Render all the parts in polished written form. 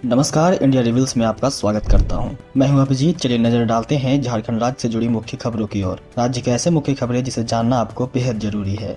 नमस्कार, India reveals में आपका स्वागत करता हूं। मैं हूं अभिजीत। चलिए नजर डालते हैं झारखंड राज्य से जुड़ी मुख्य खबरों की ओर। राज्य की ऐसे मुख्य खबरें जिसे जानना आपको बेहद जरूरी है।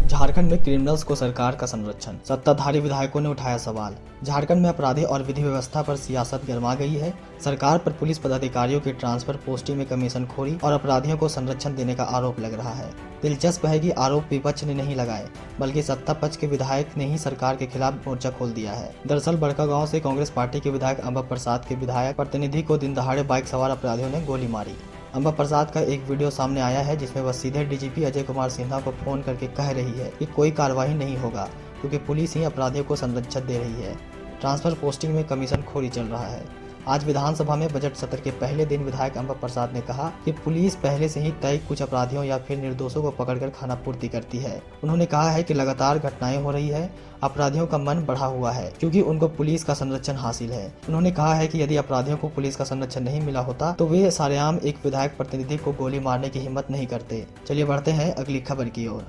झारखंड में क्रिमिनल्स को सरकार का संरक्षण, सत्ताधारी विधायकों ने उठाया सवाल। झारखंड में अपराधी और विधि व्यवस्था पर सियासत गरमा गई है। सरकार पर पुलिस पदाधिकारियों की ट्रांसफर पोस्टिंग में कमीशनखोरी और अपराधियों को संरक्षण देने का आरोप लग रहा है। दिलचस्प है कि आरोप विपक्ष ने नहीं लगाए, बल्कि सत्ता पक्ष के विधायक ने ही सरकार के खिलाफ मोर्चा खोल दिया है। दरअसल बड़कागांव से कांग्रेस पार्टी के विधायक अंबा प्रसाद के विधायक प्रतिनिधि को दिन दहाड़े बाइक सवार अपराधियों ने गोली मारी। अंबा प्रसाद का एक वीडियो सामने आया है जिसमें वह सीधे डीजीपी अजय कुमार सिन्हा को फोन करके कह रही है कि कोई कार्रवाई नहीं होगा क्योंकि पुलिस ही अपराधियों को संरक्षण दे रही है। ट्रांसफर पोस्टिंग में कमीशनखोरी चल रहा है। आज विधानसभा में बजट सत्र के पहले दिन विधायक अंबा प्रसाद ने कहा कि पुलिस पहले से ही तय कुछ अपराधियों या फिर निर्दोषों को पकड़कर खानापूर्ति करती है। उन्होंने कहा है कि लगातार घटनाएं हो रही है, अपराधियों का मन बढ़ा हुआ है क्योंकि उनको पुलिस का संरक्षण हासिल है। उन्होंने कहा है कि यदि अपराधियों को पुलिस का संरक्षण नहीं मिला होता तो वे सरेआम एक विधायक प्रतिनिधि को गोली मारने की हिम्मत नहीं करते। चलिए बढ़ते हैं अगली खबर की ओर।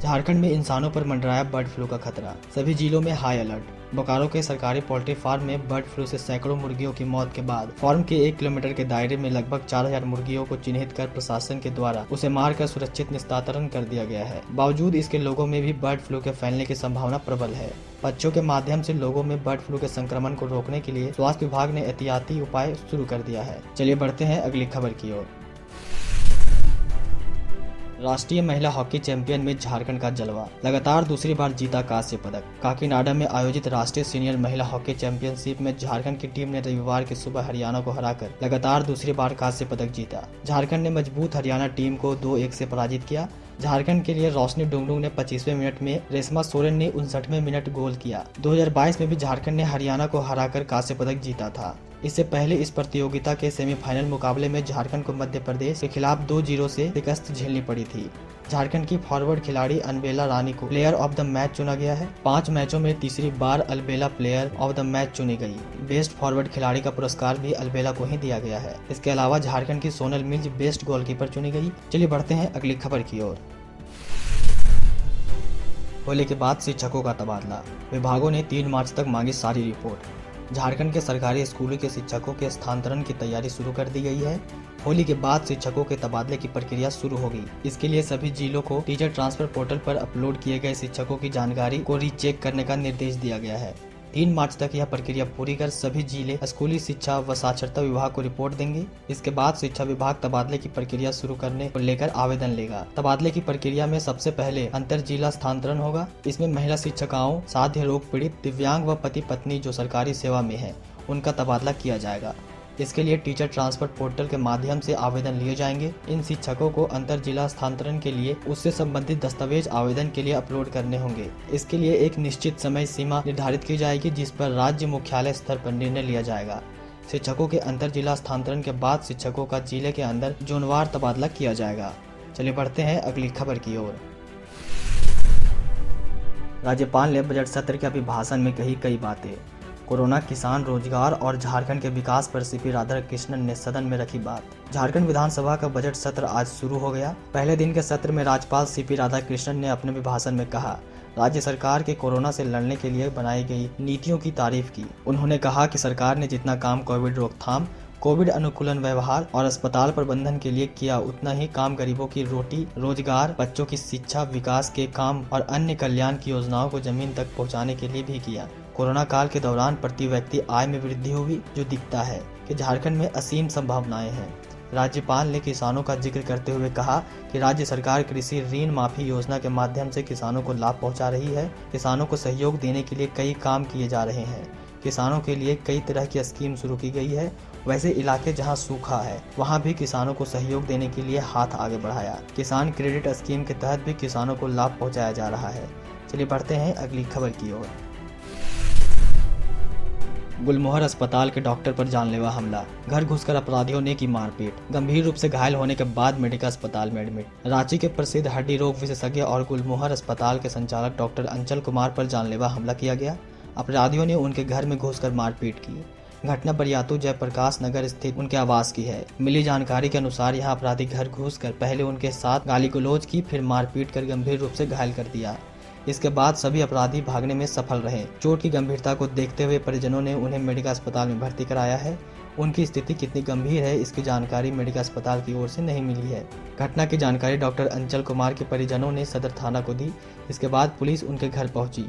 झारखंड में इंसानों पर मंडराया बर्ड फ्लू का खतरा, सभी जिलों में हाई अलर्ट। बोकारो के सरकारी पोल्ट्री फार्म में बर्ड फ्लू से सैकड़ों मुर्गियों की मौत के बाद फार्म के 1 किलोमीटर के दायरे में लगभग 4000 मुर्गियों को चिन्हित कर प्रशासन के द्वारा उसे मारकर सुरक्षित निस्तारण कर दिया गया है। बावजूद इसके लोगों में भी बर्ड फ्लू के फैलने की संभावना प्रबल है। बच्चों के माध्यम से लोगों में बर्ड फ्लू के संक्रमण को रोकने के लिए स्वास्थ्य विभाग ने एहतियाती उपाय शुरू कर दिया है। चलिए बढ़ते हैं अगली खबर की ओर। राष्ट्रीय महिला हॉकी चैंपियन में झारखंड का जलवा, लगातार दूसरी बार जीता कांस्य पदक। काकीनाडा में आयोजित राष्ट्रीय सीनियर महिला हॉकी चैंपियनशिप में झारखंड की टीम ने रविवार की सुबह हरियाणा को हराकर लगातार दूसरी बार कांस्य पदक जीता। झारखंड ने मजबूत हरियाणा टीम को 2-1 से पराजित किया। झारखंड के लिए रोशनी डुंगडुंग ने 25वें मिनट में, रेशमा सोरेन ने 59वें मिनट गोल किया। 2022 में भी झारखंड ने हरियाणा को हराकर कांस्य पदक जीता था। इससे पहले इस प्रतियोगिता के सेमीफाइनल मुकाबले में झारखंड को मध्य प्रदेश के खिलाफ 2-0 से शिकस्त झेलनी पड़ी थी। झारखंड की फॉरवर्ड खिलाड़ी अलबेला रानी को प्लेयर ऑफ द मैच चुना गया है। 5 मैचों में तीसरी बार अलबेला प्लेयर ऑफ द मैच चुनी गई। बेस्ट फॉरवर्ड खिलाड़ी का पुरस्कार भी अलबेला को ही दिया गया है। इसके अलावा झारखंड की सोनल मिर्ज बेस्ट गोलकीपर चुनी गई। चलिए बढ़ते हैं अगली खबर की ओर। होली के बाद शिक्षकों का तबादला, विभागों ने 3 मार्च तक मांगी सारी रिपोर्ट। झारखंड के सरकारी स्कूलों के शिक्षकों के स्थानांतरण की तैयारी शुरू कर दी गई है। होली के बाद शिक्षकों के तबादले की प्रक्रिया शुरू होगी। इसके लिए सभी जिलों को टीचर ट्रांसफर पोर्टल पर अपलोड किए गए शिक्षकों की जानकारी को रीचेक करने का निर्देश दिया गया है। 3 मार्च तक यह प्रक्रिया पूरी कर सभी जिले स्कूली शिक्षा व साक्षरता विभाग को रिपोर्ट देंगे। इसके बाद शिक्षा विभाग तबादले की प्रक्रिया शुरू करने को लेकर आवेदन लेगा। तबादले की प्रक्रिया में सबसे पहले अंतर जिला स्थानांतरण होगा। इसमें महिला शिक्षिकाओं, साध्य रोग पीड़ित, दिव्यांग व पति पत्नी जो सरकारी सेवा में है उनका तबादला किया जाएगा। इसके लिए टीचर ट्रांसफर पोर्टल के माध्यम से आवेदन लिए जाएंगे। इन शिक्षकों को अंतर जिला स्थानांतरण के लिए उससे संबंधित दस्तावेज आवेदन के लिए अपलोड करने होंगे। इसके लिए एक निश्चित समय सीमा निर्धारित की जाएगी जिस पर राज्य मुख्यालय स्तर पर निर्णय लिया जाएगा। शिक्षकों के अंतर जिला स्थानांतरण के बाद शिक्षकों का जिले के अंदर जोनवार तबादला किया जाएगा। चलिए बढ़ते हैं अगली खबर की ओर। राज्यपाल ने बजट सत्र के अभिभाषण में कही कई बातें। कोरोना, किसान, रोजगार और झारखंड के विकास पर सीपी राधाकृष्णन ने सदन में रखी बात। झारखंड विधानसभा का बजट सत्र आज शुरू हो गया। पहले दिन के सत्र में राज्यपाल सीपी राधाकृष्णन ने अपने अभिभाषण में कहा, राज्य सरकार के कोरोना से लड़ने के लिए बनाई गई नीतियों की तारीफ की। उन्होंने कहा कि सरकार ने जितना काम कोविड रोकथाम, कोविड अनुकूलन व्यवहार और अस्पताल प्रबंधन के लिए किया उतना ही काम गरीबों की रोटी, रोजगार, बच्चों की शिक्षा, विकास के काम और अन्य कल्याण की योजनाओं को जमीन तक पहुंचाने के लिए भी किया। कोरोना काल के दौरान प्रति व्यक्ति आय में वृद्धि हुई, जो दिखता है कि झारखंड में असीम संभावनाएं हैं। राज्यपाल ने किसानों का जिक्र करते हुए कहा कि राज्य सरकार कृषि ऋण माफी योजना के माध्यम से किसानों को लाभ पहुंचा रही है। किसानों को सहयोग देने के लिए कई काम किए जा रहे हैं। किसानों के लिए कई तरह की स्कीम शुरू की गई है। वैसे इलाके जहां सूखा है वहां भी किसानों को सहयोग देने के लिए हाथ आगे बढ़ाया। किसान क्रेडिट स्कीम के तहत भी किसानों को लाभ पहुंचाया जा रहा है। चलिए बढ़ते हैं अगली खबर की ओर। गुलमोहर अस्पताल के डॉक्टर पर जानलेवा हमला, घर घुसकर अपराधियों ने की मारपीट, गंभीर रूप से घायल होने के बाद मेडिका अस्पताल में एडमिट। रांची के प्रसिद्ध हड्डी रोग विशेषज्ञ और गुलमोहर अस्पताल के संचालक डॉक्टर अंचल कुमार पर जानलेवा हमला किया गया। अपराधियों ने उनके घर में घुसकर मारपीट की। घटना बरियातू जयप्रकाश नगर स्थित उनके आवास की है। मिली जानकारी के अनुसार यहां अपराधी घर घुसकर पहले उनके साथ गाली गलौज की, फिर मारपीट कर गंभीर रूप से घायल कर दिया। इसके बाद सभी अपराधी भागने में सफल रहे। चोट की गंभीरता को देखते हुए परिजनों ने उन्हें मेडिकल अस्पताल में भर्ती कराया है। उनकी स्थिति कितनी गंभीर है इसकी जानकारी मेडिकल अस्पताल की ओर से नहीं मिली है। घटना की जानकारी डॉक्टर अंचल कुमार के परिजनों ने सदर थाना को दी। इसके बाद पुलिस उनके घर पहुंची।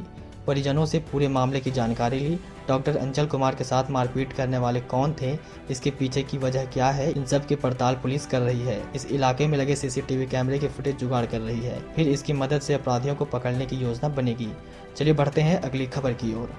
परिजनों से पूरे मामले की जानकारी ली। डॉक्टर अंचल कुमार के साथ मारपीट करने वाले कौन थे, इसके पीछे की वजह क्या है, इन सब की पड़ताल पुलिस कर रही है। इस इलाके में लगे सीसीटीवी कैमरे की फुटेज जुगाड़ कर रही है। फिर इसकी मदद से अपराधियों को पकड़ने की योजना बनेगी। चलिए बढ़ते हैं अगली खबर की ओर।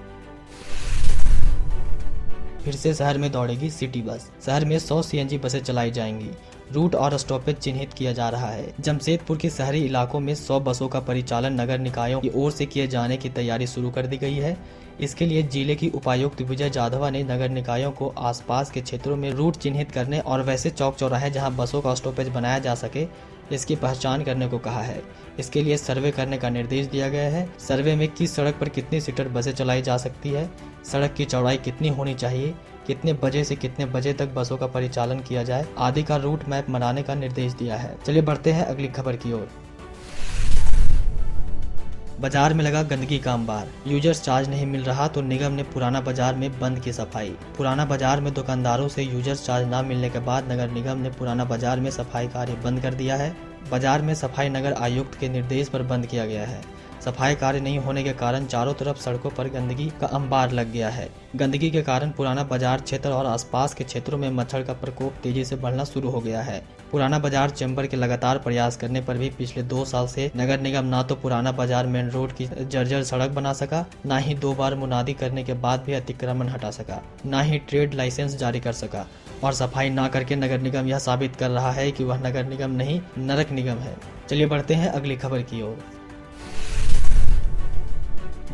फिर से शहर में दौड़ेगी सिटी बस। शहर में 100 सीएनजी बसें चलाई जाएंगी। रूट और स्टॉपेज चिन्हित किया जा रहा है। जमशेदपुर के शहरी इलाकों में 100 बसों का परिचालन नगर निकायों की ओर से किए जाने की तैयारी शुरू कर दी गई है। इसके लिए जिले की उपायुक्त विजय जाधवा ने नगर निकायों को आसपास के क्षेत्रों में रूट चिन्हित करने और वैसे चौक चौराहे जहां बसों का स्टॉपेज बनाया जा सके इसकी पहचान करने को कहा है। इसके लिए सर्वे करने का निर्देश दिया गया है। सर्वे में किस सड़क पर कितनी सीटर बसें चलाई जा सकती है, सड़क की चौड़ाई कितनी होनी चाहिए, कितने बजे से कितने बजे तक बसों का परिचालन किया जाए आदि का रूट मैप बनाने का निर्देश दिया है। चलिए बढ़ते हैं अगली खबर की ओर। बाजार में लगा गंदगी का अंबार। यूजर्स चार्ज नहीं मिल रहा तो निगम ने पुराना बाजार में बंद की सफाई। पुराना बाजार में दुकानदारों से यूजर्स चार्ज न मिलने के बाद नगर निगम ने पुराना बाजार में सफाई कार्य बंद कर दिया है। बाजार में सफाई नगर आयुक्त के निर्देश पर बंद किया गया है। सफाई कार्य नहीं होने के कारण चारों तरफ सड़कों पर गंदगी का अंबार लग गया है। गंदगी के कारण पुराना बाजार क्षेत्र और आसपास के क्षेत्रों में मच्छर का प्रकोप तेजी से बढ़ना शुरू हो गया है। पुराना बाजार चैम्बर के लगातार प्रयास करने पर भी पिछले 2 साल से नगर निगम ना तो पुराना बाजार मेन रोड की जर्जर सड़क बना सका, ना ही 2 बार मुनादी करने के बाद भी अतिक्रमण हटा सका, ना ही ट्रेड लाइसेंस जारी कर सका और सफाई ना करके नगर निगम यह साबित कर रहा है कि वह नगर निगम नहीं नरक निगम है। चलिए बढ़ते हैं अगली खबर की ओर।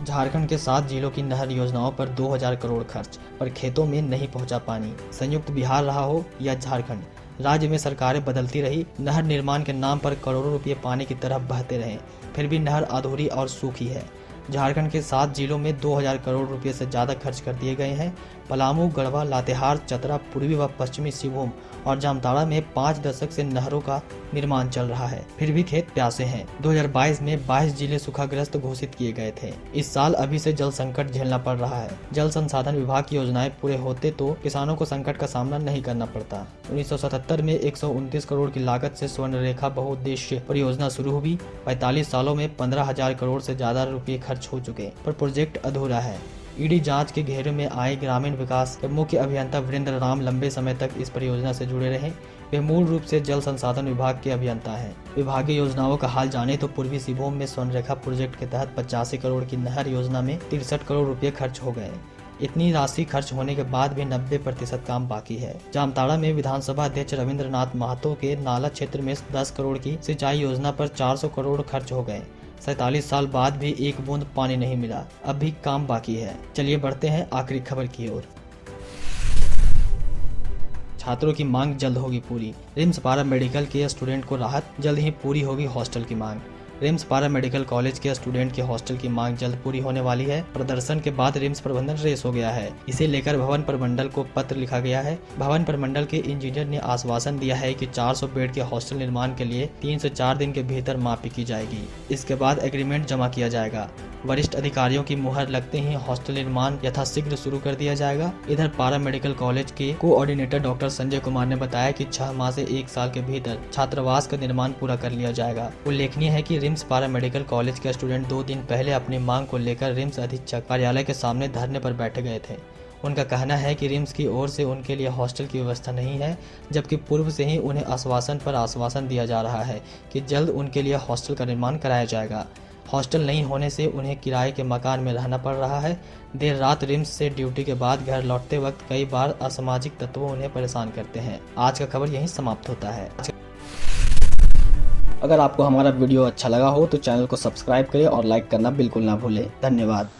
झारखंड के 7 जिलों की नहर योजनाओं पर 2000 करोड़ खर्च, पर खेतों में नहीं पहुंचा पानी। संयुक्त बिहार रहा हो या झारखंड, राज्य में सरकारें बदलती रही, नहर निर्माण के नाम पर करोड़ों रुपये पानी की तरफ बहते रहे, फिर भी नहर अधूरी और सूखी है। झारखंड के 7 जिलों में 2000 करोड़ रुपये से ज़्यादा खर्च कर दिए गए हैं। पलामू, गढ़वा, लातेहार, चतरा, पूर्वी व पश्चिमी सिंहभूम और जामताड़ा में 5 दशक से नहरों का निर्माण चल रहा है, फिर भी खेत प्यासे हैं। 2022 में 22 जिले सूखाग्रस्त घोषित किए गए थे। इस साल अभी से जल संकट झेलना पड़ रहा है। जल संसाधन विभाग की योजनाएं पूरे होते तो किसानों को संकट का सामना नहीं करना पड़ता। 1977 में 129 करोड़ की लागत से स्वर्णरेखा बहुउद्देश्य परियोजना शुरू हुई। 45 सालों में 15,000 करोड़ से ज्यादा रुपये खर्च हो चुके, पर प्रोजेक्ट अधूरा है। ईडी जांच के घेरे में आए ग्रामीण विकास के मुख्य अभियंता वीरेंद्र राम लंबे समय तक इस परियोजना से जुड़े रहे। वे मूल रूप से जल संसाधन विभाग के अभियंता हैं। विभागीय योजनाओं का हाल जाने तो पूर्वी सिंहभूम में स्वर्णरेखा प्रोजेक्ट के तहत 85 करोड़ की नहर योजना में 63 करोड़ रुपये खर्च हो गए। इतनी राशि खर्च होने के बाद भी 90% काम बाकी है। जामताड़ा में विधानसभा अध्यक्ष रविंद्रनाथ महतो के नाला क्षेत्र में 10 करोड़ की सिंचाई योजना पर 400 करोड़ खर्च हो गए। 47 साल बाद भी एक बूंद पानी नहीं मिला, अब भी काम बाकी है। चलिए बढ़ते हैं आखिरी खबर की ओर। छात्रों की मांग जल्द होगी पूरी। रिम्स पारा मेडिकल के स्टूडेंट को राहत, जल्द ही पूरी होगी हॉस्टल की मांग। रिम्स पारा मेडिकल कॉलेज के स्टूडेंट के हॉस्टल की मांग जल्द पूरी होने वाली है। प्रदर्शन के बाद रिम्स प्रबंधन रेस हो गया है। इसे लेकर भवन प्रमंडल को पत्र लिखा गया है। भवन प्रमंडल के इंजीनियर ने आश्वासन दिया है कि 400 बेड के हॉस्टल निर्माण के लिए 3 से 4 दिन के भीतर मापी की जाएगी। इसके बाद एग्रीमेंट जमा किया जाएगा। वरिष्ठ अधिकारियों की मुहर लगते ही हॉस्टल निर्माण यथाशीघ्र शुरू कर दिया जाएगा। इधर पारा मेडिकल कॉलेज के कोऑर्डिनेटर डॉक्टर संजय कुमार ने बताया कि 6 माह से 1 साल के भीतर छात्रावास का निर्माण पूरा कर लिया जाएगा। उल्लेखनीय है कि रिम्स पारा मेडिकल कॉलेज के स्टूडेंट 2 दिन पहले अपनी मांग को लेकर रिम्स अधीक्षक कार्यालय के सामने धरने पर बैठ गए थे। उनका कहना है कि रिम्स की ओर से उनके लिए हॉस्टल की व्यवस्था नहीं है, जबकि पूर्व से ही उन्हें आश्वासन पर आश्वासन दिया जा रहा है कि जल्द उनके लिए हॉस्टल का निर्माण कराया जाएगा। हॉस्टल नहीं होने से उन्हें किराए के मकान में रहना पड़ रहा है। देर रात रिम्स से ड्यूटी के बाद घर लौटते वक्त कई बार असामाजिक तत्वों उन्हें परेशान करते हैं। आज का खबर यहीं समाप्त होता है। अगर आपको हमारा वीडियो अच्छा लगा हो तो चैनल को सब्सक्राइब करें और लाइक करना बिल्कुल ना भूलें। धन्यवाद।